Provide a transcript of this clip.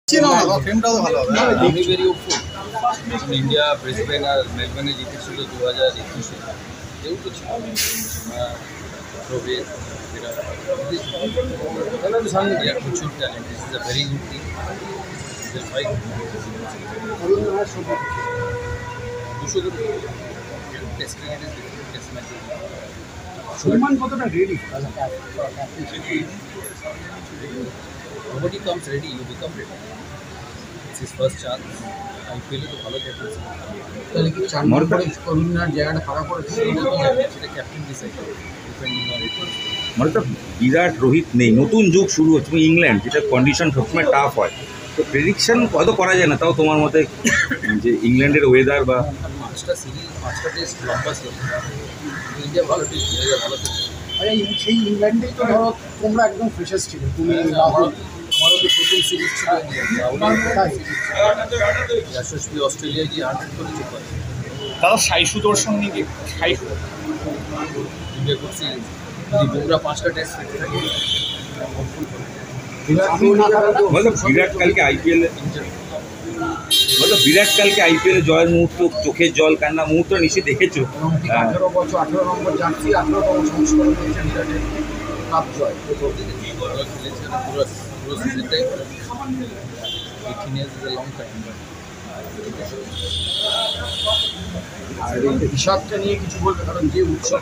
ফ্রেমটাও তো ভালো হবে। আমি ভেরি হোপফুল। ইন্ডিয়া ব্রিসবেন আর মেলবোর্নে জিতেছিল 2021-এ, যেহেতু ছিল প্রবীর, প্রচুর talent. This is a very good team. দুশো test cricket test match. Salman কতটা ready? Nobody comes ready, you become ready. It's his first chance. IPL তো ভালো ক্যাপ্টেন্সি। তাহলে কি 4 নম্বরে করুণার জায়গাটা খারাপ করেছে? সেটা ক্যাপ্টেন ডিসাইড করে, ডিপেন্ডিং অন ইট। মানে তো বিরাট রোহিত নেই, নতুন যুগ শুরু হচ্ছে। তুমি ইংল্যান্ড, যেটা কন্ডিশন সবসময় টাফ হয়, তো প্রেডিকশন হয়তো করা যায় না। তাও তোমার মতে যে ইংল্যান্ডের ওয়েদার বা 5টা সিরিজ 5টা টেস্ট লম্বা ছিল, ইন্ডিয়া ভালো টিম, ইন্ডিয়া ভালো টিম। আরে সেই ইংল্যান্ডেই তো ধরো তোমরা একদম ফ্রেশার্স ছিল, তুমি রাহুল। আমারও তো প্রথম সিরিজ ছিল যশস্বী অস্ট্রেলিয়া গিয়ে 100 করেছে। দাদা সাই সুদর্শন নিয়ে সাই ইন্ডিয়া গুড সিরিজ, বুমরা 5টা টেস্ট বিরাট কালকে আইপিএল বিরাট কালকে আইপিএল জয়ের মুহূর্ত, চোখের জল কান্না মুহূর্ত নিশ্চয়ই দেখেছো। 18 বছর 18 নম্বর জার্সি 18তম সংস্করণ হয়েছে বিরাটের কাপ জয়। ভালো খেলেছে পুরো সিজনটাই। 18 years is a long time. আর এই হিসাবটা নিয়ে কিছু বলবে, কারণ যে উৎসব